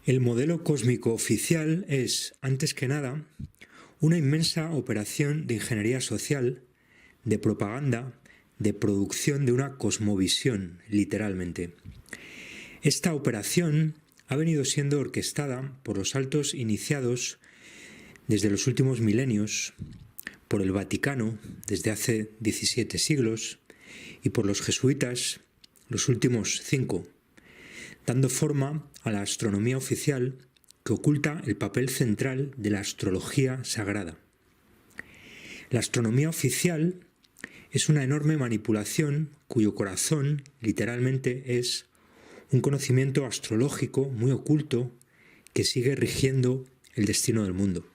El modelo cósmico oficial es, antes que nada, una inmensa operación de ingeniería social, de propaganda, de producción de una cosmovisión, literalmente. Esta operación ha venido siendo orquestada por los altos iniciados desde los últimos milenios, por el Vaticano desde hace 17 siglos y por los jesuitas los últimos 5, dando forma a la astronomía oficial que oculta el papel central de la astrología sagrada. La astronomía oficial es una enorme manipulación cuyo corazón, literalmente, es un conocimiento astrológico muy oculto que sigue rigiendo el destino del mundo.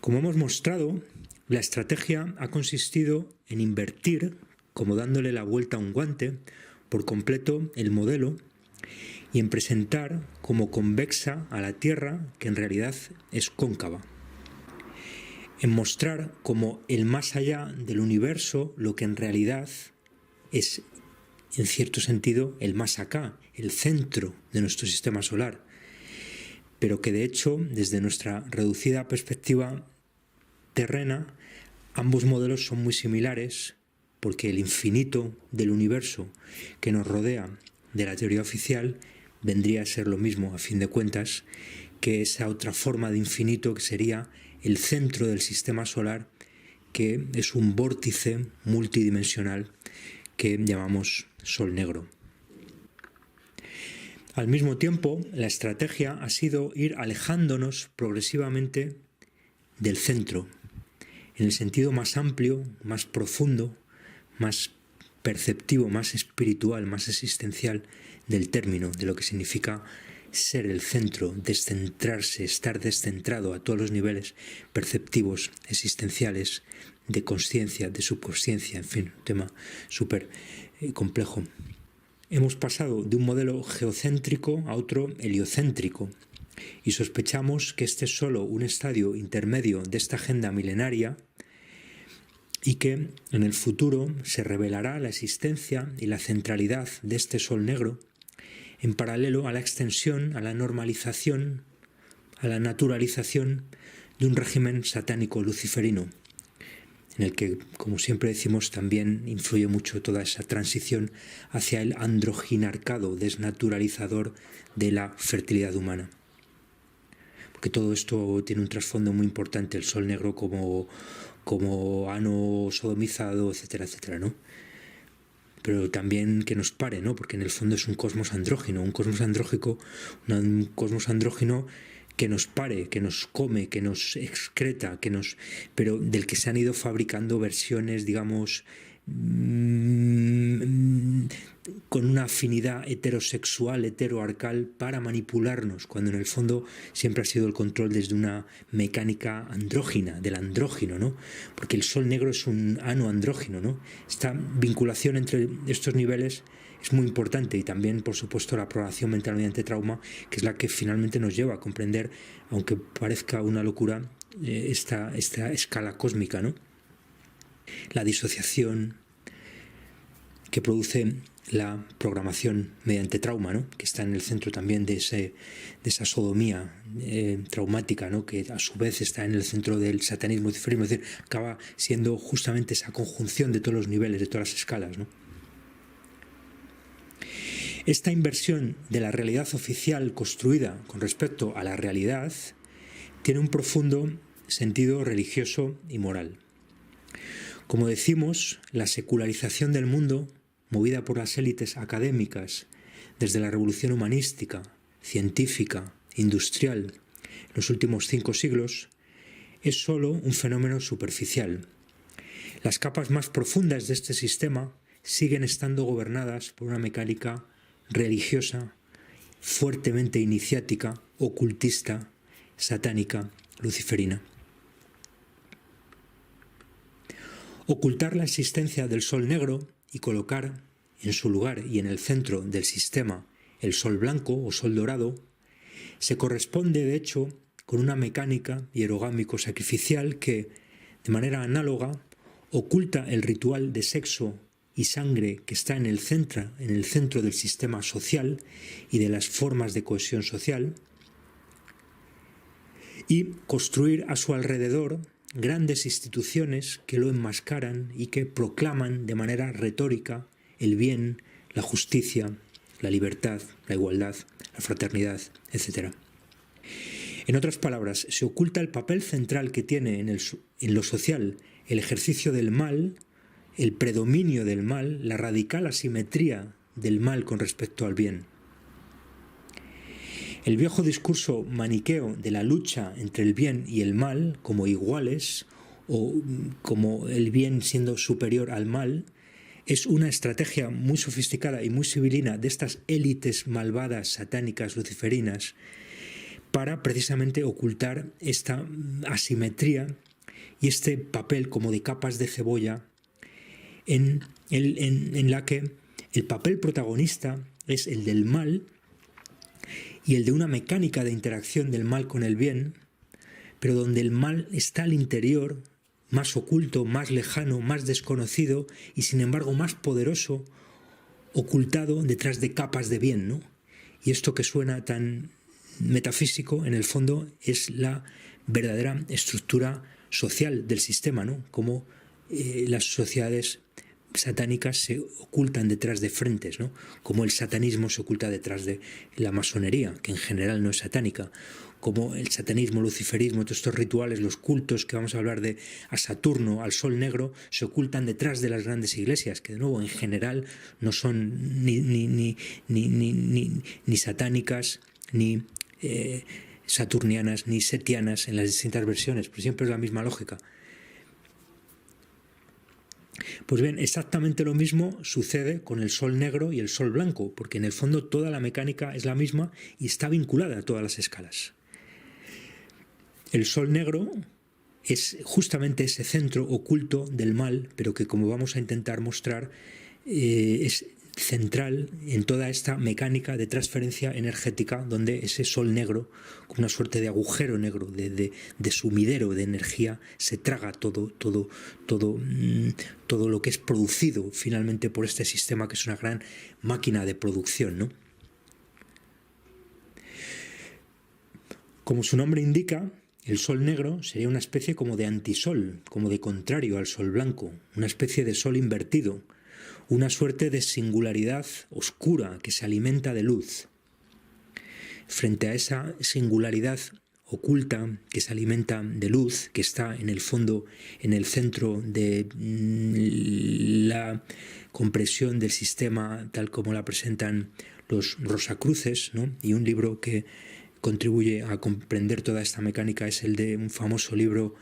Como hemos mostrado, la estrategia ha consistido en invertir, como dándole la vuelta a un guante, por completo el modelo y en presentar como convexa a la Tierra, que en realidad es cóncava. En mostrar como el más allá del universo lo que en realidad es, en cierto sentido, el más acá, el centro de nuestro sistema solar, pero que de hecho, desde nuestra reducida perspectiva terrena, ambos modelos son muy similares porque el infinito del universo que nos rodea de la teoría oficial vendría a ser lo mismo, a fin de cuentas, que esa otra forma de infinito que sería el centro del sistema solar, que es un vórtice multidimensional que llamamos Sol Negro. Al mismo tiempo, la estrategia ha sido ir alejándonos progresivamente del centro, en el sentido más amplio, más profundo, más perceptivo, más espiritual, más existencial del término, de lo que significa ser el centro, descentrarse, estar descentrado a todos los niveles perceptivos, existenciales, de consciencia, de subconsciencia, en fin, un tema súper complejo. Hemos pasado de un modelo geocéntrico a otro heliocéntrico y sospechamos que este es solo un estadio intermedio de esta agenda milenaria y que en el futuro se revelará la existencia y la centralidad de este Sol Negro en paralelo a la extensión, a la normalización, a la naturalización de un régimen satánico luciferino, en el que, como siempre decimos, también influye mucho toda esa transición hacia el androginarcado desnaturalizador de la fertilidad humana. Porque todo esto tiene un trasfondo muy importante, el Sol Negro como ano sodomizado, etcétera, etcétera, ¿no? Pero también que nos pare, ¿no? Porque en el fondo es un cosmos andrógino, un cosmos andrógino que nos pare, que nos come, que nos excreta, pero del que se han ido fabricando versiones, digamos, con una afinidad heterosexual, heteroarcal, para manipularnos, cuando en el fondo siempre ha sido el control desde una mecánica andrógina, del andrógino, ¿no? Porque el Sol Negro es un ano andrógino, ¿no? Esta vinculación entre estos niveles es muy importante, y también, por supuesto, la programación mental mediante trauma, que es la que finalmente nos lleva a comprender, aunque parezca una locura, esta escala cósmica, ¿no? La disociación que produce la programación mediante trauma, ¿no? Que está en el centro también de esa sodomía traumática, ¿no? Que a su vez está en el centro del satanismo luciferismo, es decir, acaba siendo justamente esa conjunción de todos los niveles, de todas las escalas, ¿no? Esta inversión de la realidad oficial construida con respecto a la realidad tiene un profundo sentido religioso y moral. Como decimos, la secularización del mundo, movida por las élites académicas desde la revolución humanística, científica, industrial, en los últimos 5 siglos, es solo un fenómeno superficial. Las capas más profundas de este sistema siguen estando gobernadas por una mecánica religiosa, fuertemente iniciática, ocultista, satánica, luciferina. Ocultar la existencia del Sol Negro y colocar en su lugar y en el centro del sistema el Sol Blanco o Sol Dorado se corresponde, de hecho, con una mecánica hierogámico-sacrificial que, de manera análoga, oculta el ritual de sexo y sangre que está en el centro del sistema social y de las formas de cohesión social, y construir a su alrededor grandes instituciones que lo enmascaran y que proclaman de manera retórica el bien, la justicia, la libertad, la igualdad, la fraternidad, etc. En otras palabras, se oculta el papel central que tiene en lo social el ejercicio del mal, el predominio del mal, la radical asimetría del mal con respecto al bien. El viejo discurso maniqueo de la lucha entre el bien y el mal como iguales, o como el bien siendo superior al mal, es una estrategia muy sofisticada y muy sibilina de estas élites malvadas, satánicas, luciferinas, para precisamente ocultar esta asimetría y este papel como de capas de cebolla en la que el papel protagonista es el del mal y el de una mecánica de interacción del mal con el bien, pero donde el mal está al interior, más oculto, más lejano, más desconocido y sin embargo más poderoso, ocultado detrás de capas de bien, ¿no? Y esto que suena tan metafísico, en el fondo es la verdadera estructura social del sistema, ¿no? Como las sociedades satánicas se ocultan detrás de frentes, ¿no? Como el satanismo se oculta detrás de la masonería, que en general no es satánica, como el satanismo, el luciferismo, todos estos rituales, los cultos que vamos a hablar de a Saturno, al Sol Negro, se ocultan detrás de las grandes iglesias, que de nuevo en general no son ni satánicas, ni saturnianas, ni setianas en las distintas versiones, pero siempre es la misma lógica. Pues bien, exactamente lo mismo sucede con el Sol Negro y el Sol Blanco, porque en el fondo toda la mecánica es la misma y está vinculada a todas las escalas. El Sol Negro es justamente ese centro oculto del mal, pero que, como vamos a intentar mostrar, es central en toda esta mecánica de transferencia energética, donde ese sol negro, como una suerte de agujero negro, de sumidero de energía, se traga todo lo que es producido finalmente por este sistema, que es una gran máquina de producción, ¿no? Como su nombre indica, el sol negro sería una especie como de antisol, como de contrario al sol blanco, una especie de sol invertido, una suerte de singularidad oscura que se alimenta de luz. Frente a esa singularidad oculta que se alimenta de luz, que está en el fondo, en el centro de la compresión del sistema tal como la presentan los Rosacruces, ¿no? Y un libro que contribuye a comprender toda esta mecánica es el de un famoso libro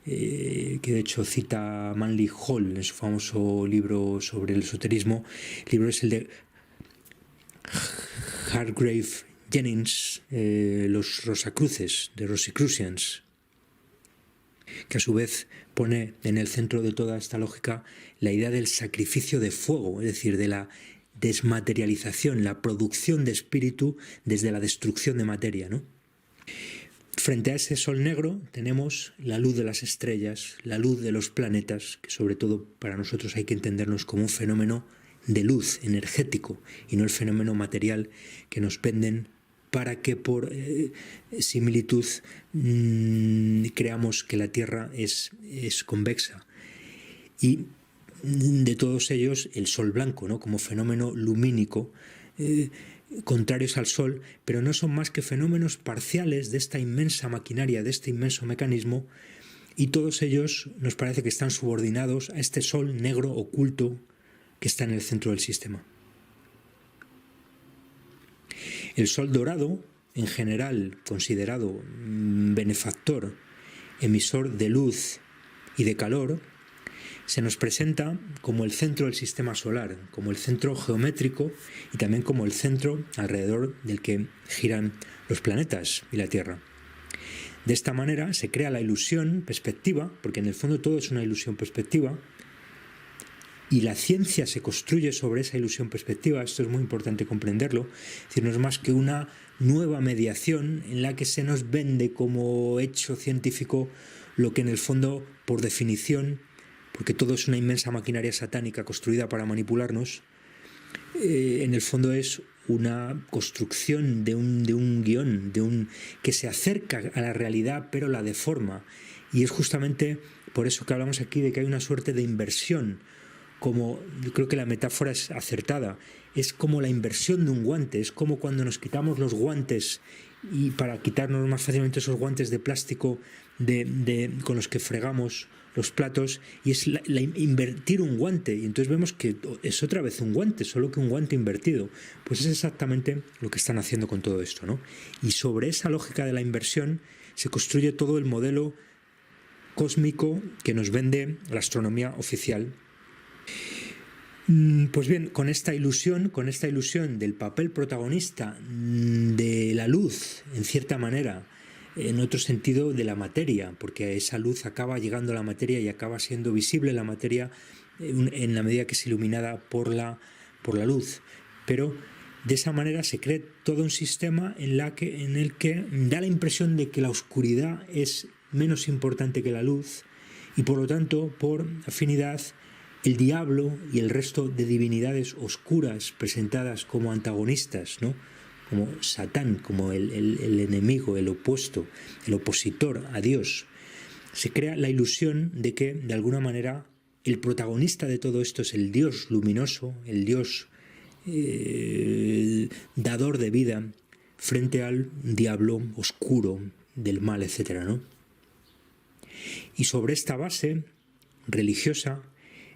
que de hecho cita Manly Hall en su famoso libro sobre el esoterismo. El libro es el de Hargrave Jennings, los Rosacruces, de Rosicrucians, que a su vez pone en el centro de toda esta lógica la idea del sacrificio de fuego, es decir, de la desmaterialización, la producción de espíritu desde la destrucción de materia, ¿no? Frente a ese sol negro tenemos la luz de las estrellas, la luz de los planetas, que sobre todo para nosotros hay que entendernos como un fenómeno de luz energético y no el fenómeno material que nos venden para que por similitud creamos que la Tierra es convexa. Y de todos ellos el sol blanco, ¿no? Como fenómeno lumínico, contrarios al Sol, pero no son más que fenómenos parciales de esta inmensa maquinaria, de este inmenso mecanismo, y todos ellos nos parece que están subordinados a este Sol negro oculto que está en el centro del sistema. El Sol dorado, en general considerado benefactor, emisor de luz y de calor, se nos presenta como el centro del sistema solar, como el centro geométrico y también como el centro alrededor del que giran los planetas y la Tierra. De esta manera se crea la ilusión perspectiva, porque en el fondo todo es una ilusión perspectiva, y la ciencia se construye sobre esa ilusión perspectiva. Esto es muy importante comprenderlo. Es decir, no es más que una nueva mediación en la que se nos vende como hecho científico lo que en el fondo, por definición, porque todo es una inmensa maquinaria satánica construida para manipularnos, en el fondo es una construcción de un guión, que se acerca a la realidad pero la deforma. Y es justamente por eso que hablamos aquí de que hay una suerte de inversión, como yo creo que la metáfora es acertada, es como la inversión de un guante, es como cuando nos quitamos los guantes y para quitarnos más fácilmente esos guantes de plástico con los que fregamos los platos, y es invertir un guante, y entonces vemos que es otra vez un guante, solo que un guante invertido. Pues es exactamente lo que están haciendo con todo esto, ¿no? Y sobre esa lógica de la inversión se construye todo el modelo cósmico que nos vende la astronomía oficial. Pues bien, con esta ilusión del papel protagonista de la luz, en cierta manera, en otro sentido de la materia, porque esa luz acaba llegando a la materia y acaba siendo visible la materia en la medida que es iluminada por la luz. Pero de esa manera se crea todo un sistema en el que da la impresión de que la oscuridad es menos importante que la luz, y por lo tanto, por afinidad, el diablo y el resto de divinidades oscuras presentadas como antagonistas, ¿no?, como Satán, como el enemigo, el opuesto, el opositor a Dios, se crea la ilusión de que, de alguna manera, el protagonista de todo esto es el Dios luminoso, el Dios dador de vida, frente al diablo oscuro del mal, etc., ¿no? Y sobre esta base religiosa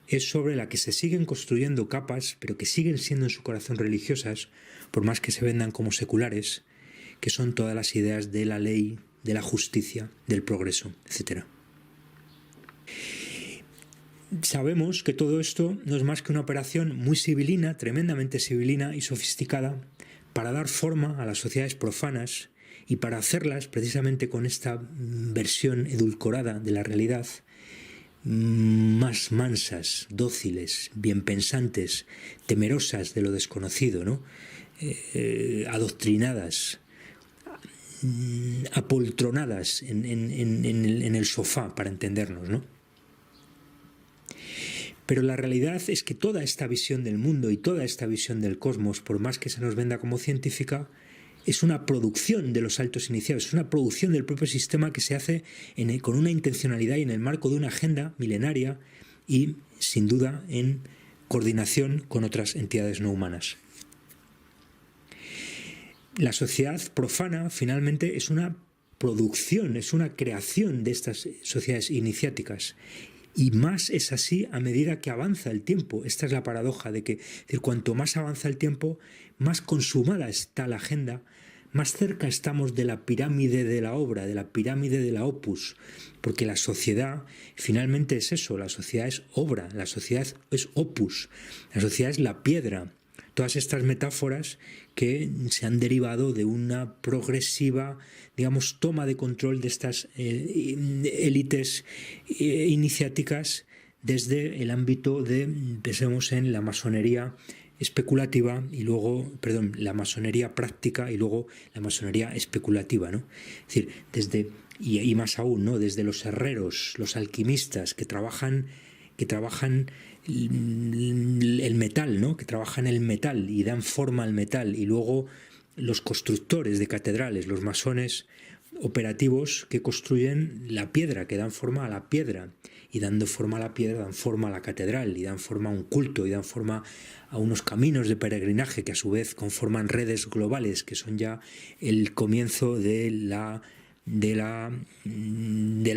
es sobre la que se siguen construyendo capas, pero que siguen siendo en su corazón religiosas, por más que se vendan como seculares, que son todas las ideas de la ley, de la justicia, del progreso, etc. Sabemos que todo esto no es más que una operación muy civilina, tremendamente civilina y sofisticada, para dar forma a las sociedades profanas y para hacerlas, precisamente con esta versión edulcorada de la realidad, más mansas, dóciles, bien pensantes, temerosas de lo desconocido, ¿no? Adoctrinadas, apoltronadas en el sofá, para entendernos, ¿no? Pero la realidad es que toda esta visión del mundo y toda esta visión del cosmos, por más que se nos venda como científica, es una producción de los saltos iniciales, es una producción del propio sistema que se hace con una intencionalidad y en el marco de una agenda milenaria y, sin duda, en coordinación con otras entidades no humanas. La sociedad profana, finalmente, es una producción, es una creación de estas sociedades iniciáticas. Y más es así a medida que avanza el tiempo. Esta es la paradoja de que, es decir, cuanto más avanza el tiempo, más consumada está la agenda, más cerca estamos de la pirámide de la obra, de la pirámide de la opus, porque la sociedad finalmente es eso, la sociedad es obra, la sociedad es opus, la sociedad es la piedra. Todas estas metáforas que se han derivado de una progresiva, digamos, toma de control de estas élites iniciáticas desde el ámbito de, pensemos en la masonería especulativa y luego, la masonería práctica y luego la masonería especulativa, ¿no? Es decir, desde, y más aún, ¿no?, desde los herreros, los alquimistas que trabajan el metal, ¿no?, que trabajan el metal y dan forma al metal, y luego los constructores de catedrales, los masones operativos que construyen la piedra, que dan forma a la piedra, y dando forma a la piedra dan forma a la catedral, y dan forma a un culto, y dan forma a unos caminos de peregrinaje que a su vez conforman redes globales, que son ya el comienzo de la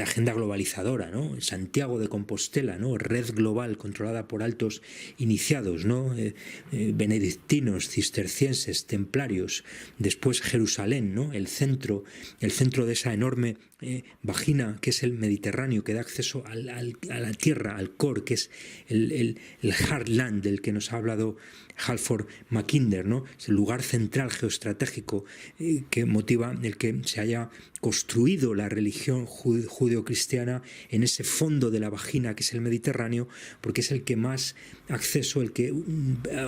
agenda globalizadora, ¿no? Santiago de Compostela, ¿no?, red global controlada por altos iniciados, ¿no?, benedictinos, cistercienses, templarios, después Jerusalén, ¿no?, el centro de esa enorme vagina que es el Mediterráneo, que da acceso a la tierra, al core, que es el heartland del que nos ha hablado Halford Mackinder, ¿no? Es el lugar central geoestratégico que motiva el que se haya construido la religión judeocristiana en ese fondo de la vagina que es el Mediterráneo, porque es el que más acceso, el que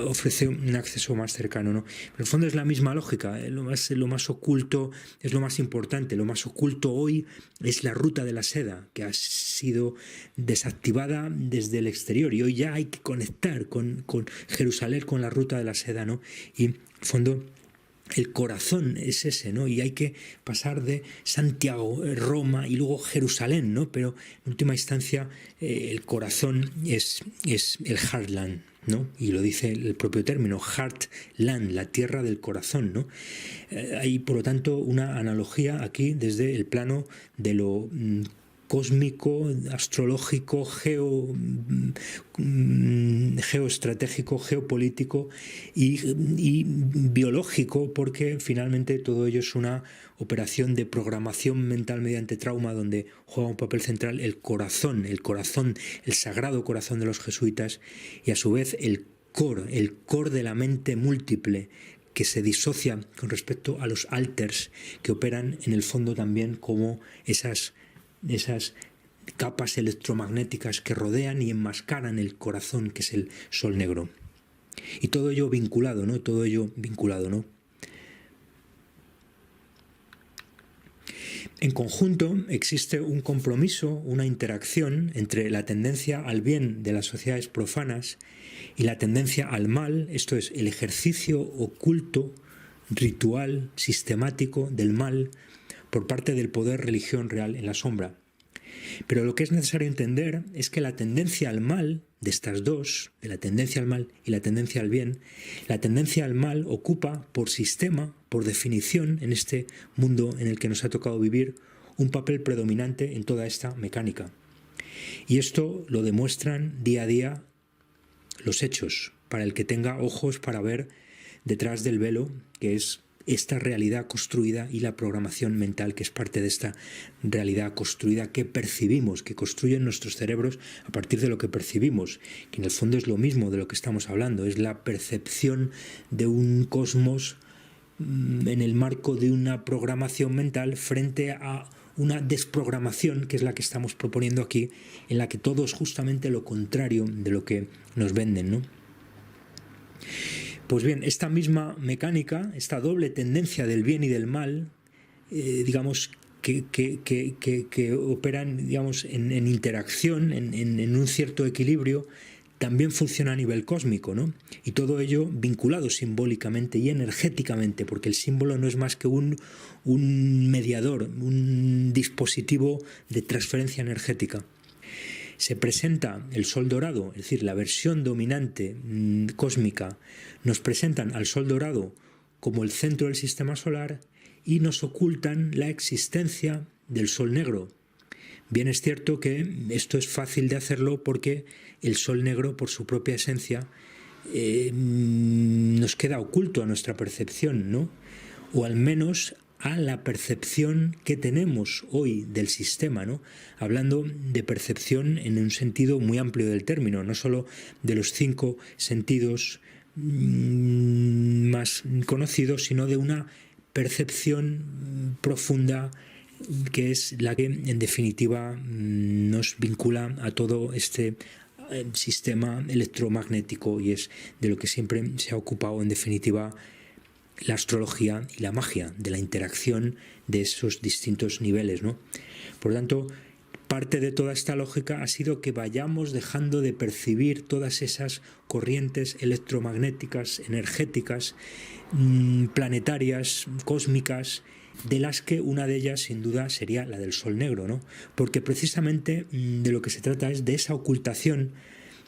ofrece un acceso más cercano, ¿no? Pero en el fondo es la misma lógica, lo más oculto es lo más importante. Lo más oculto hoy es la ruta de la seda, que ha sido desactivada desde el exterior, y hoy ya hay que conectar con Jerusalén, con la ruta de la seda, ¿no? Y en el fondo el corazón es ese, ¿no? Y hay que pasar de Santiago, Roma y luego Jerusalén, ¿no? Pero en última instancia el corazón es el Heartland, ¿no? Y lo dice el propio término, Heartland, la tierra del corazón, ¿no? Hay, por lo tanto, una analogía aquí desde el plano de lo cósmico, astrológico, geoestratégico, geopolítico y biológico, porque finalmente todo ello es una operación de programación mental mediante trauma, donde juega un papel central el corazón, el sagrado corazón de los jesuitas, y a su vez el core de la mente múltiple, que se disocia con respecto a los alters, que operan en el fondo también como esas capas electromagnéticas que rodean y enmascaran el corazón, que es el sol negro. Y todo ello vinculado, ¿no? Todo ello vinculado, ¿no? En conjunto existe un compromiso, una interacción entre la tendencia al bien de las sociedades profanas y la tendencia al mal, esto es, el ejercicio oculto, ritual, sistemático del mal por parte del poder religión real en la sombra. Pero lo que es necesario entender es que la tendencia al mal, de estas dos, de la tendencia al mal y la tendencia al bien, la tendencia al mal ocupa por sistema, por definición, en este mundo en el que nos ha tocado vivir, un papel predominante en toda esta mecánica. Y esto lo demuestran día a día los hechos, para el que tenga ojos para ver detrás del velo, que es esta realidad construida, y la programación mental, que es parte de esta realidad construida que percibimos, que construyen nuestros cerebros a partir de lo que percibimos, que en el fondo es lo mismo de lo que estamos hablando, es la percepción de un cosmos en el marco de una programación mental frente a una desprogramación, que es la que estamos proponiendo aquí, en la que todo es justamente lo contrario de lo que nos venden, ¿no? Pues bien, esta misma mecánica, esta doble tendencia del bien y del mal, digamos, que operan, digamos, en interacción, en un cierto equilibrio, también funciona a nivel cósmico, ¿no? Y todo ello vinculado simbólicamente y energéticamente, porque el símbolo no es más que un mediador, un dispositivo de transferencia energética. Se presenta el sol dorado, es decir, la versión dominante cósmica, nos presentan al sol dorado como el centro del sistema solar y nos ocultan la existencia del sol negro. Bien es cierto que esto es fácil de hacerlo porque el sol negro, por su propia esencia, nos queda oculto a nuestra percepción, ¿no? O al menos a la percepción que tenemos hoy del sistema, ¿no? Hablando de percepción en un sentido muy amplio del término, no solo de los 5 sentidos más conocidos, sino de una percepción profunda, que es la que en definitiva nos vincula a todo este sistema electromagnético, y es de lo que siempre se ha ocupado en definitiva la astrología y la magia, de la interacción de esos distintos niveles, ¿no? Por lo tanto, parte de toda esta lógica ha sido que vayamos dejando de percibir todas esas corrientes electromagnéticas, energéticas, planetarias, cósmicas, de las que una de ellas sin duda sería la del sol negro, ¿no? Porque precisamente de lo que se trata es de esa ocultación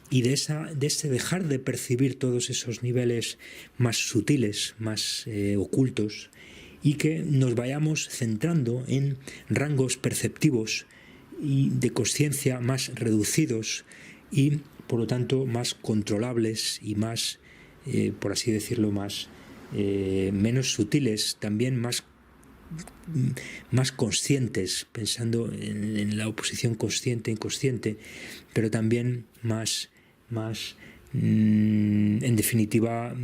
y de ese dejar de percibir todos esos niveles más sutiles, más ocultos, y que nos vayamos centrando en rangos perceptivos y de conciencia más reducidos y, por lo tanto, más controlables y más, por así decirlo, menos sutiles, también más conscientes, pensando en la oposición consciente-inconsciente, pero también más en definitiva,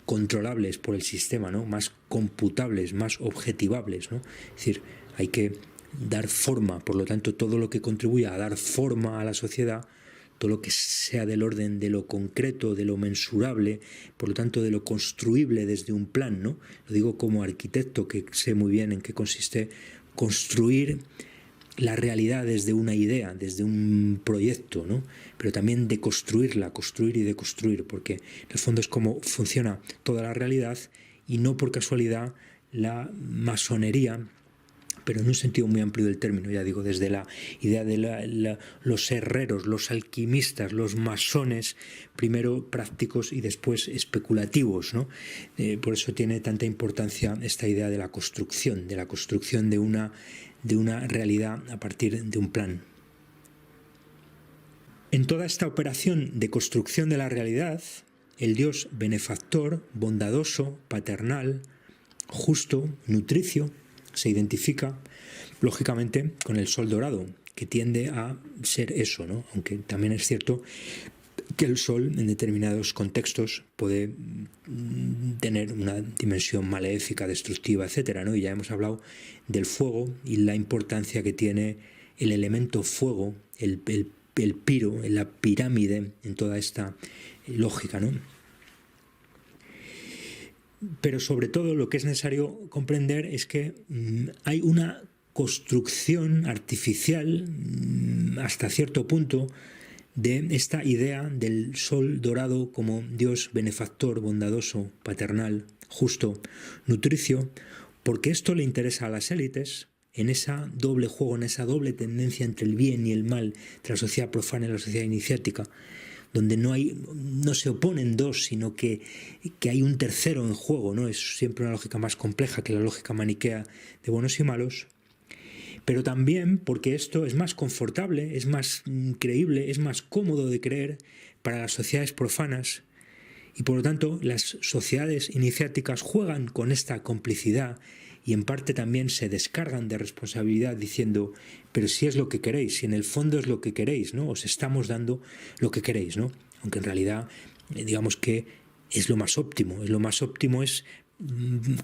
controlables por el sistema, ¿no? Más computables, más objetivables, ¿no? Es decir, hay que dar forma, por lo tanto, todo lo que contribuya a dar forma a la sociedad, todo lo que sea del orden de lo concreto, de lo mensurable, por lo tanto, de lo construible desde un plan, ¿no? Lo digo como arquitecto, que sé muy bien en qué consiste construir la realidad desde una idea, desde un proyecto, ¿no? Pero también de construirla, construir y deconstruir, porque en el fondo es como funciona toda la realidad y no por casualidad la masonería, pero en un sentido muy amplio del término, ya digo, desde la idea de los herreros, los alquimistas, los masones, primero prácticos y después especulativos, ¿no? Por eso tiene tanta importancia esta idea de la construcción de una realidad a partir de un plan. En toda esta operación de construcción de la realidad, el Dios benefactor, bondadoso, paternal, justo, nutricio, se identifica, lógicamente, con el sol dorado, que tiende a ser eso, ¿no? Aunque también es cierto que el sol, en determinados contextos, puede tener una dimensión maléfica, destructiva, etcétera, ¿no? Y ya hemos hablado del fuego y la importancia que tiene el elemento fuego, el piro, la pirámide, en toda esta lógica, ¿no? Pero sobre todo lo que es necesario comprender es que hay una construcción artificial hasta cierto punto de esta idea del sol dorado como Dios benefactor, bondadoso, paternal, justo, nutricio, porque esto le interesa a las élites en ese doble juego, en esa doble tendencia entre el bien y el mal, entre la sociedad profana y la sociedad iniciática, donde no se oponen dos, sino que hay un tercero en juego, ¿no? Es siempre una lógica más compleja que la lógica maniquea de buenos y malos, pero también porque esto es más confortable, es más creíble, es más cómodo de creer para las sociedades profanas, y por lo tanto las sociedades iniciáticas juegan con esta complicidad y en parte también se descargan de responsabilidad diciendo, pero si es lo que queréis, si en el fondo es lo que queréis, ¿no? Os estamos dando lo que queréis, ¿no? Aunque en realidad, digamos que es lo más óptimo es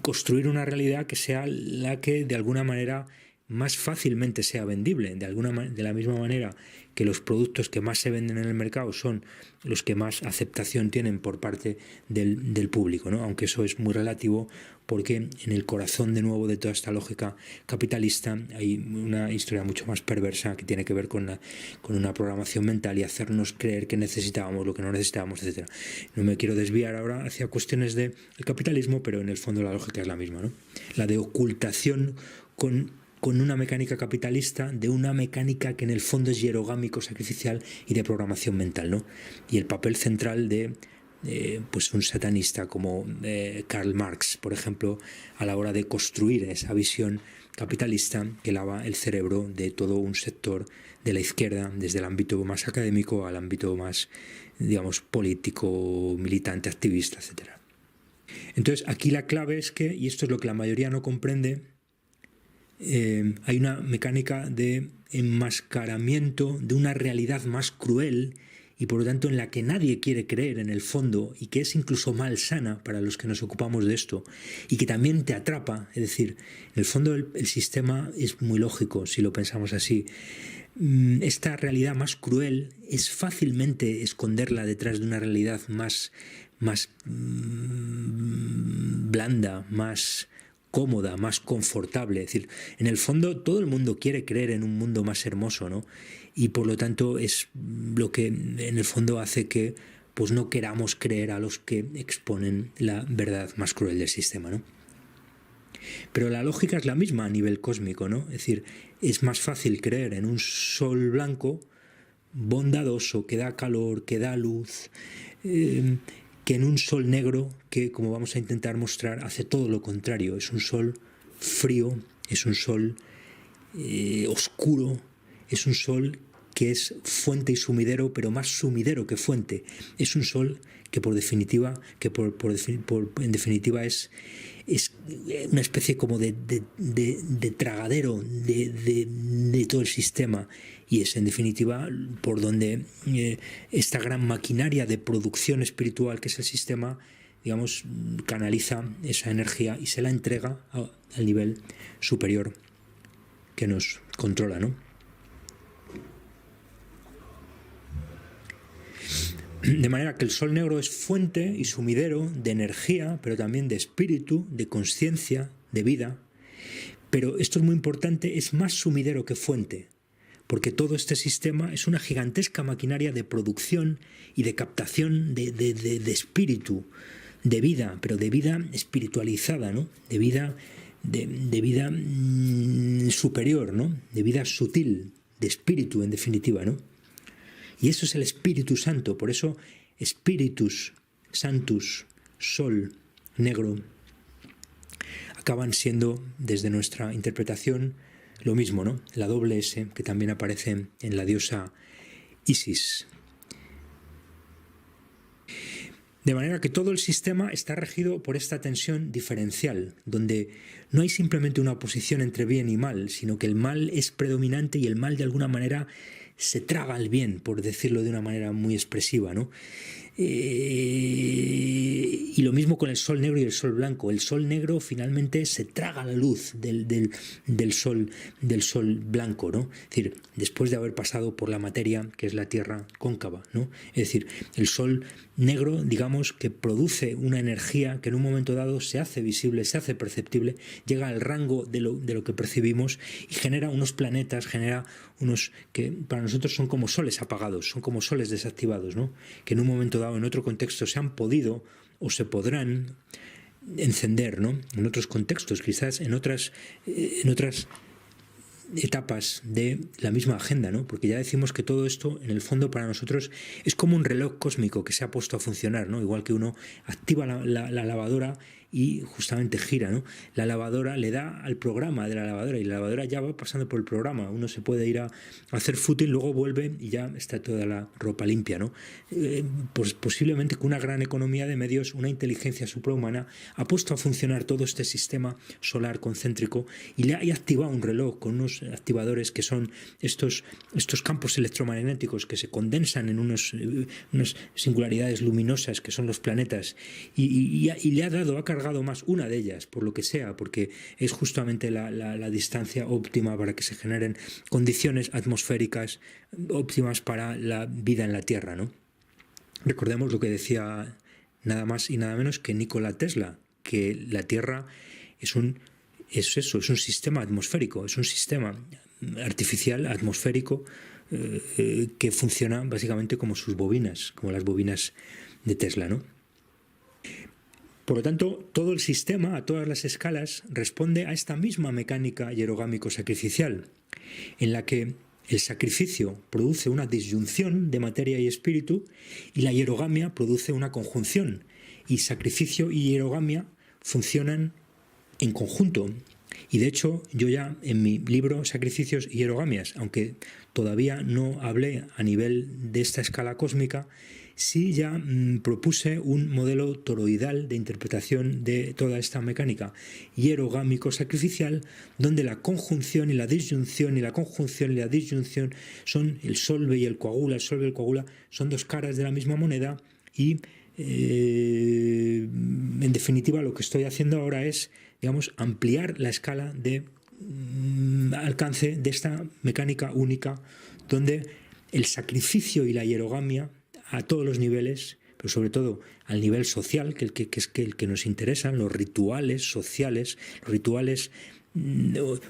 construir una realidad que sea la que de alguna manera más fácilmente sea vendible, de la misma manera que los productos que más se venden en el mercado son los que más aceptación tienen por parte del público, ¿no? Aunque eso es muy relativo, porque en el corazón de nuevo de toda esta lógica capitalista hay una historia mucho más perversa que tiene que ver con una programación mental y hacernos creer que necesitábamos lo que no necesitábamos, etc. No me quiero desviar ahora hacia cuestiones del capitalismo, pero en el fondo la lógica es la misma, ¿no? La de ocultación con una mecánica capitalista de una mecánica que en el fondo es hierogámico, sacrificial y de programación mental, ¿no? Y el papel central de pues un satanista como Karl Marx, por ejemplo, a la hora de construir esa visión capitalista que lava el cerebro de todo un sector de la izquierda, desde el ámbito más académico al ámbito más, digamos, político, militante, activista, etc. Entonces, aquí la clave es que, y esto es lo que la mayoría no comprende, hay una mecánica de enmascaramiento de una realidad más cruel y por lo tanto en la que nadie quiere creer en el fondo y que es incluso malsana para los que nos ocupamos de esto y que también te atrapa. Es decir, en el fondo el sistema es muy lógico si lo pensamos así. Esta realidad más cruel es fácilmente esconderla detrás de una realidad más blanda, más cómoda, más confortable. Es decir, en el fondo todo el mundo quiere creer en un mundo más hermoso, ¿no? Y por lo tanto es lo que en el fondo hace que pues no queramos creer a los que exponen la verdad más cruel del sistema, ¿no? Pero la lógica es la misma a nivel cósmico, ¿no? Es decir, es más fácil creer en un sol blanco, bondadoso, que da calor, que da luz, que en un sol negro que, como vamos a intentar mostrar, hace todo lo contrario. Es un sol frío, es un sol oscuro, es un sol que es fuente y sumidero, pero más sumidero que fuente. Es un sol que en definitiva es es una especie como de tragadero de todo el sistema, y es en definitiva por donde esta gran maquinaria de producción espiritual que es el sistema, digamos, canaliza esa energía y se la entrega al nivel superior que nos controla, ¿no? De manera que el sol negro es fuente y sumidero de energía, pero también de espíritu, de conciencia, de vida. Pero esto es muy importante, es más sumidero que fuente, porque todo este sistema es una gigantesca maquinaria de producción y de captación de espíritu, de vida, pero de vida espiritualizada, ¿no? De vida superior, ¿no? De vida sutil, de espíritu en definitiva, ¿no? Y eso es el Espíritu Santo, por eso Spiritus Sanctus, Sol Negro, acaban siendo, desde nuestra interpretación, lo mismo, ¿no? La doble S, que también aparece en la diosa Isis. De manera que todo el sistema está regido por esta tensión diferencial, donde no hay simplemente una oposición entre bien y mal, sino que el mal es predominante y el mal de alguna manera se traga al bien, por decirlo de una manera muy expresiva, ¿no? Y lo mismo con el sol negro y el sol blanco. El sol negro finalmente se traga la luz del sol blanco, ¿no? Es decir, después de haber pasado por la materia que es la Tierra cóncava, ¿no? Es decir, el sol negro, digamos, que produce una energía que en un momento dado se hace visible, se hace perceptible, llega al rango de lo que percibimos y genera unos planetas, genera unos que para nosotros son como soles apagados, son como soles desactivados, ¿no? Que en un momento dado, en otro contexto, se han podido o se podrán encender, ¿no? En otros contextos, quizás en otras etapas de la misma agenda, ¿no? Porque ya decimos que todo esto, en el fondo, para nosotros es como un reloj cósmico que se ha puesto a funcionar, ¿no? Igual que uno activa la lavadora y justamente gira, ¿no? La lavadora le da al programa de la lavadora y la lavadora ya va pasando por el programa. Uno se puede ir a hacer footing, luego vuelve y ya está toda la ropa limpia, ¿no? Pues posiblemente con una gran economía de medios, una inteligencia suprahumana ha puesto a funcionar todo este sistema solar concéntrico y le ha activado un reloj con unos activadores que son estos campos electromagnéticos que se condensan en unas singularidades luminosas que son los planetas y le ha cargado más una de ellas, por lo que sea, porque es justamente la distancia óptima para que se generen condiciones atmosféricas óptimas para la vida en la Tierra, ¿no? Recordemos lo que decía nada más y nada menos que Nikola Tesla, que la Tierra es un sistema atmosférico, es un sistema artificial atmosférico que funciona básicamente como sus bobinas, como las bobinas de Tesla, ¿no? Por lo tanto, todo el sistema, a todas las escalas, responde a esta misma mecánica hierogámico-sacrificial, en la que el sacrificio produce una disyunción de materia y espíritu y la hierogamia produce una conjunción, y sacrificio y hierogamia funcionan en conjunto. Y de hecho, yo ya en mi libro Sacrificios y Hierogamias, aunque todavía no hablé a nivel de esta escala cósmica, sí ya propuse un modelo toroidal de interpretación de toda esta mecánica hierogámico-sacrificial, donde la conjunción y la disyunción y la conjunción y la disyunción son el solve y el coagula. El solve y el coagula son dos caras de la misma moneda y en definitiva lo que estoy haciendo ahora es, digamos, ampliar la escala de alcance de esta mecánica única, donde el sacrificio y la hierogamia a todos los niveles, pero sobre todo al nivel social, que es el que nos interesan, los rituales sociales, los rituales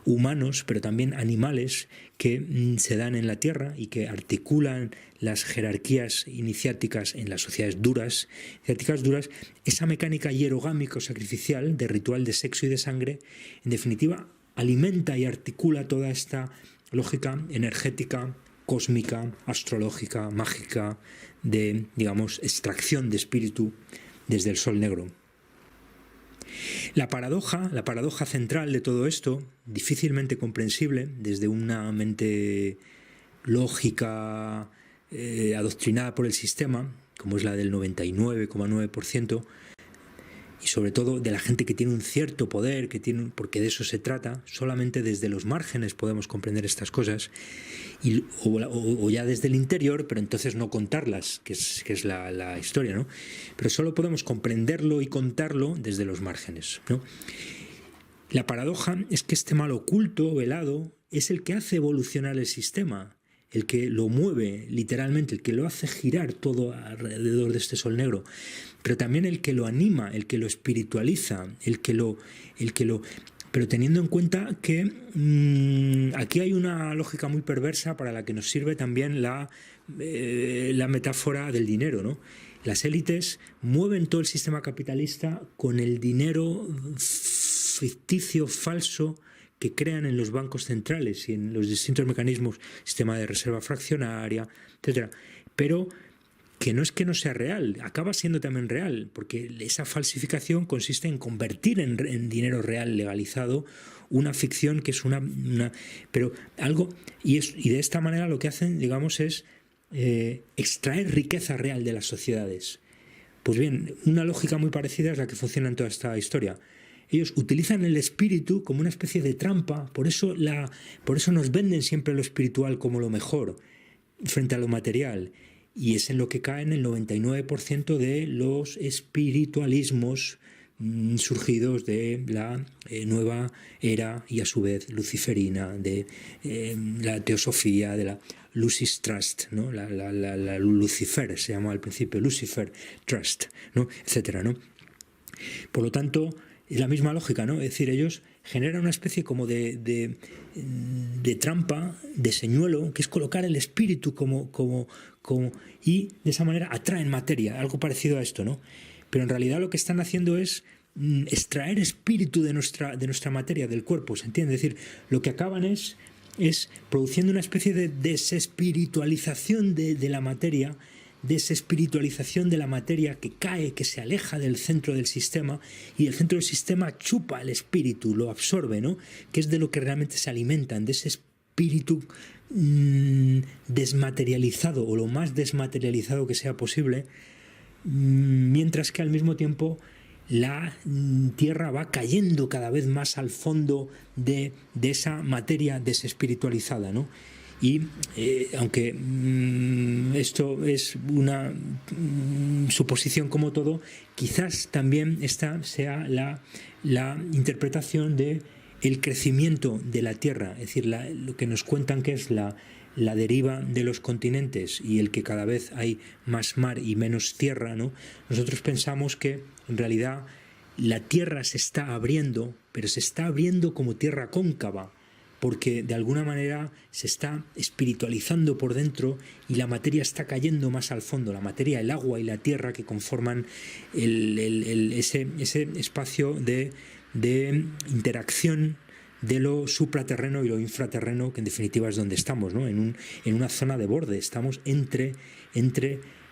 humanos, pero también animales que se dan en la Tierra y que articulan las jerarquías iniciáticas en las sociedades duras, esa mecánica hierogámico-sacrificial de ritual de sexo y de sangre, en definitiva, alimenta y articula toda esta lógica energética, cósmica, astrológica, mágica, de, digamos, extracción de espíritu desde el sol negro. La paradoja central de todo esto, difícilmente comprensible desde una mente lógica adoctrinada por el sistema, como es la del 99,9%, y sobre todo de la gente que tiene un cierto poder, porque de eso se trata. Solamente desde los márgenes podemos comprender estas cosas, o ya desde el interior, pero entonces no contarlas, que es la historia, ¿no? Pero solo podemos comprenderlo y contarlo desde los márgenes, ¿no? La paradoja es que este mal oculto, velado, es el que hace evolucionar el sistema, el que lo mueve literalmente, el que lo hace girar todo alrededor de este sol negro, pero también el que lo anima, el que lo espiritualiza, pero teniendo en cuenta que aquí hay una lógica muy perversa para la que nos sirve también la metáfora del dinero, ¿no? Las élites mueven todo el sistema capitalista con el dinero ficticio, falso, que crean en los bancos centrales y en los distintos mecanismos, sistema de reserva fraccionaria, etcétera. Pero que no es que no sea real, acaba siendo también real, porque esa falsificación consiste en convertir en dinero real legalizado una ficción que es pero algo, y de esta manera lo que hacen, digamos, es extraer riqueza real de las sociedades. Pues bien, una lógica muy parecida es la que funciona en toda esta historia. Ellos utilizan el espíritu como una especie de trampa, por eso nos venden siempre lo espiritual como lo mejor frente a lo material, y es en lo que caen el 99% de los espiritualismos surgidos de la nueva era y a su vez luciferina, de la teosofía, de la Lucis Trust, ¿no? la Lucifer se llama al principio, Lucifer Trust, ¿no? Etcétera, ¿no? Por lo tanto, es la misma lógica, ¿no? Es decir, ellos generan una especie como de trampa, de señuelo, que es colocar el espíritu y de esa manera atraen materia, algo parecido a esto, ¿no? Pero en realidad lo que están haciendo es extraer espíritu de nuestra materia, del cuerpo, ¿se entiende? Es decir, lo que acaban es produciendo una especie de desespiritualización de la materia, desespiritualización de la materia que cae, que se aleja del centro del sistema, y el centro del sistema chupa el espíritu, lo absorbe, ¿no? Que es de lo que realmente se alimentan, de ese espíritu desmaterializado, o lo más desmaterializado que sea posible, mientras que al mismo tiempo la tierra va cayendo cada vez más al fondo de esa materia desespiritualizada, ¿no? Y aunque esto es una suposición como todo, quizás también esta sea la interpretación de el crecimiento de la Tierra, es decir, lo que nos cuentan que es la deriva de los continentes y el que cada vez hay más mar y menos tierra, ¿no? Nosotros pensamos que en realidad la Tierra se está abriendo, pero se está abriendo como tierra cóncava, porque de alguna manera se está espiritualizando por dentro y la materia está cayendo más al fondo, la materia, el agua y la tierra que conforman ese espacio de interacción de lo supraterreno y lo infraterreno, que en definitiva es donde estamos, ¿no? En una zona de borde, estamos entre,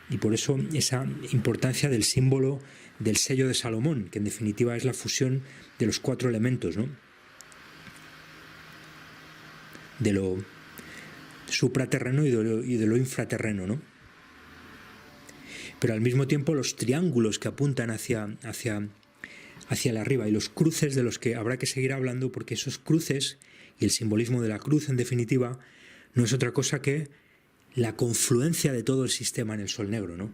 y por eso esa importancia del símbolo del sello de Salomón, que en definitiva es la fusión de los 4 elementos, ¿no? De lo supraterreno y de lo infraterreno, ¿no? Pero al mismo tiempo los triángulos que apuntan hacia el arriba y los cruces de los que habrá que seguir hablando, porque esos cruces y el simbolismo de la cruz en definitiva no es otra cosa que la confluencia de todo el sistema en el sol negro, ¿no?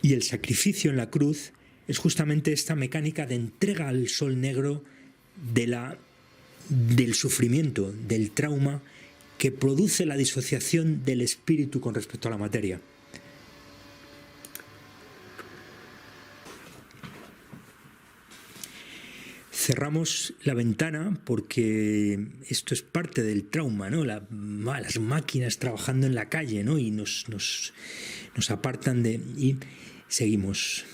Y el sacrificio en la cruz es justamente esta mecánica de entrega al sol negro del sufrimiento, del trauma que produce la disociación del espíritu con respecto a la materia. Cerramos la ventana porque esto es parte del trauma, ¿no? Las máquinas trabajando en la calle, ¿no? Y nos apartan y seguimos.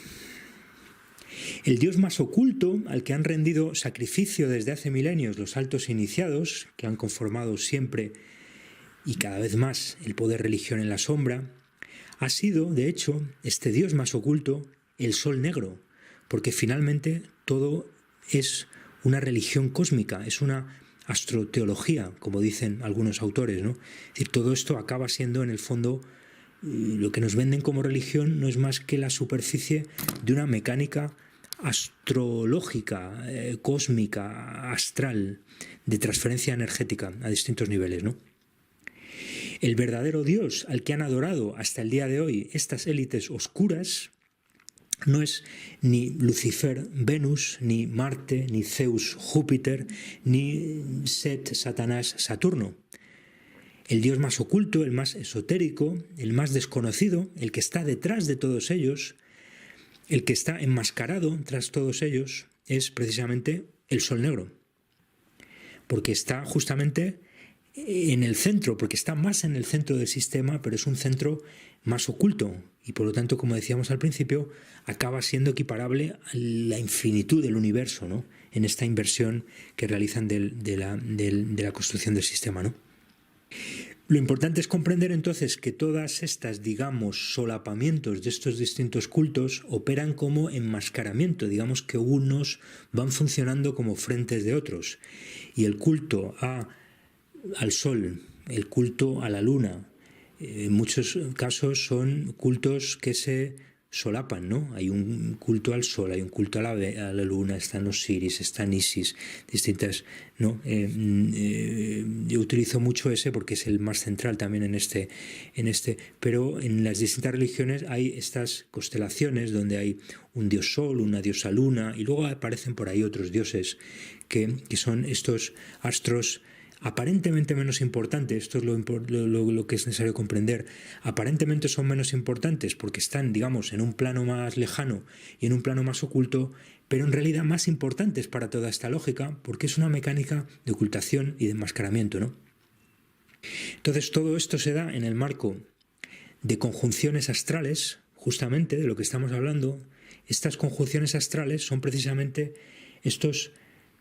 El dios más oculto, al que han rendido sacrificio desde hace milenios los altos iniciados, que han conformado siempre y cada vez más el poder religión en la sombra, ha sido, de hecho, este dios más oculto, el sol negro, porque finalmente todo es una religión cósmica, es una astroteología, como dicen algunos autores, ¿no? Es decir, todo esto acaba siendo, en el fondo, lo que nos venden como religión no es más que la superficie de una mecánica astrológica, cósmica, astral, de transferencia energética a distintos niveles, ¿no? El verdadero Dios al que han adorado hasta el día de hoy estas élites oscuras no es ni Lucifer, Venus, ni Marte, ni Zeus, Júpiter, ni Set, Satanás, Saturno. El Dios más oculto, el más esotérico, el más desconocido, el que está detrás de todos ellos, el que está enmascarado tras todos ellos, es precisamente el Sol Negro. Porque está justamente en el centro, porque está más en el centro del sistema, pero es un centro más oculto y por lo tanto, como decíamos al principio, acaba siendo equiparable a la infinitud del universo, ¿no? En esta inversión que realizan de la construcción del sistema, ¿no? Lo importante es comprender entonces que todas estas, digamos, solapamientos de estos distintos cultos operan como enmascaramiento, digamos que unos van funcionando como frentes de otros y el culto al sol, el culto a la luna, en muchos casos son cultos que se solapan, ¿no? Hay un culto al sol, hay un culto a la luna, están los Siris, están Isis, distintas, ¿no? Yo utilizo mucho ese porque es el más central también en este, pero en las distintas religiones hay estas constelaciones donde hay un dios sol, una diosa luna, y luego aparecen por ahí otros dioses que son estos astros aparentemente menos importantes. Esto es lo que es necesario comprender. Aparentemente son menos importantes porque están, digamos, en un plano más lejano y en un plano más oculto, pero en realidad más importantes para toda esta lógica porque es una mecánica de ocultación y de enmascaramiento, ¿no? Entonces todo esto se da en el marco de conjunciones astrales, justamente de lo que estamos hablando. Estas conjunciones astrales son precisamente estos,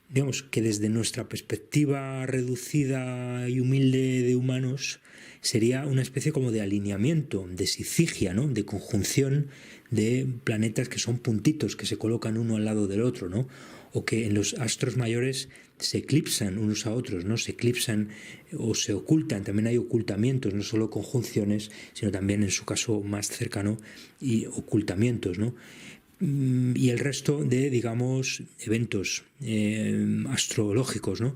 digamos, que desde nuestra perspectiva reducida y humilde de humanos sería una especie como de alineamiento, de sisigia, ¿no? De conjunción de planetas que son puntitos que se colocan uno al lado del otro, ¿no? O que en los astros mayores se eclipsan unos a otros, ¿no? Se eclipsan o se ocultan, también hay ocultamientos, no solo conjunciones, sino también en su caso más cercano y ocultamientos, ¿no? Y el resto de, digamos, eventos astrológicos, ¿no?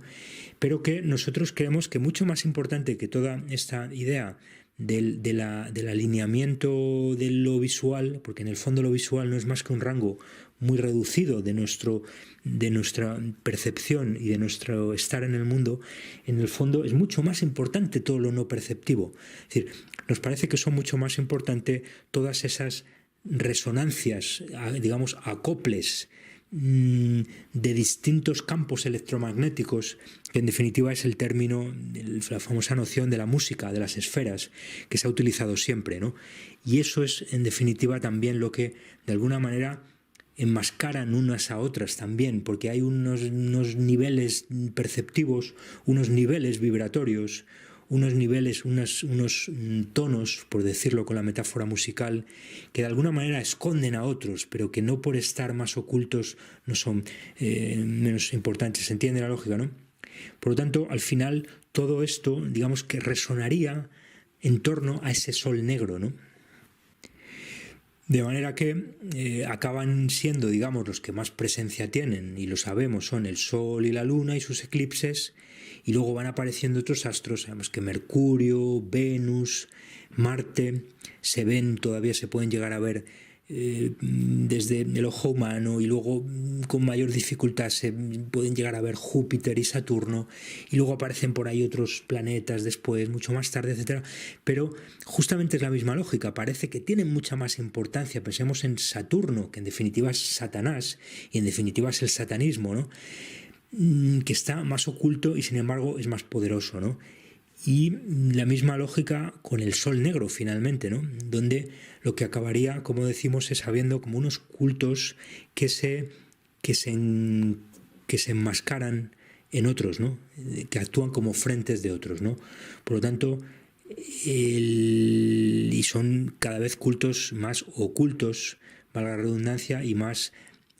Pero que nosotros creemos que mucho más importante que toda esta idea del alineamiento de lo visual, porque en el fondo lo visual no es más que un rango muy reducido de nuestra percepción y de nuestro estar en el mundo, en el fondo es mucho más importante todo lo no perceptivo. Es decir, nos parece que son mucho más importantes todas esas resonancias, digamos, acoples de distintos campos electromagnéticos, que en definitiva es el término, la famosa noción de la música, de las esferas, que se ha utilizado siempre, ¿no? Y eso es en definitiva también lo que de alguna manera enmascaran unas a otras también, porque hay unos niveles perceptivos, unos niveles vibratorios, unos niveles, unos tonos, por decirlo con la metáfora musical, que de alguna manera esconden a otros, pero que no por estar más ocultos no son menos importantes. ¿Se entiende la lógica, no? Por lo tanto, al final, todo esto, digamos que resonaría en torno a ese sol negro, ¿no? De manera que acaban siendo, digamos, los que más presencia tienen, y lo sabemos, son el Sol y la Luna y sus eclipses, y luego van apareciendo otros astros, sabemos que Mercurio, Venus, Marte, se ven, todavía se pueden llegar a ver desde el ojo humano, y luego con mayor dificultad se pueden llegar a ver Júpiter y Saturno, y luego aparecen por ahí otros planetas después, mucho más tarde, etcétera. Pero justamente es la misma lógica, parece que tienen mucha más importancia. Pensemos en Saturno, que en definitiva es Satanás, y en definitiva es el satanismo, ¿no? Que está más oculto y sin embargo es más poderoso, ¿no? Y la misma lógica con el Sol Negro finalmente, ¿no? Donde lo que acabaría, como decimos, es habiendo como unos cultos que se enmascaran en otros, ¿no? Que actúan como frentes de otros, ¿no? Por lo tanto, y son cada vez cultos más ocultos, valga la redundancia, y más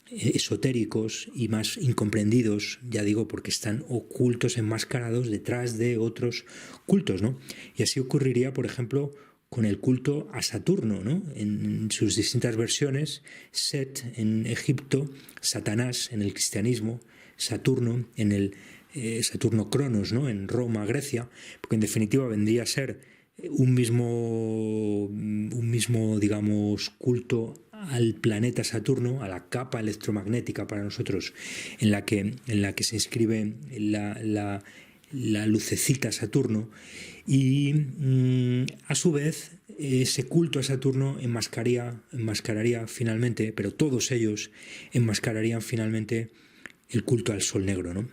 esotéricos y más incomprendidos, ya digo, porque están ocultos, enmascarados detrás de otros cultos, ¿no? Y así ocurriría, por ejemplo, con el culto a Saturno, ¿no? En sus distintas versiones: Set en Egipto, Satanás en el cristianismo, Saturno en el Saturno Cronos, ¿no? En Roma, Grecia, porque en definitiva vendría a ser un mismo, digamos, culto al planeta Saturno, a la capa electromagnética para nosotros, en la que se inscribe la lucecita Saturno, y a su vez ese culto a Saturno enmascararía finalmente, pero todos ellos enmascararían finalmente el culto al Sol negro, ¿no?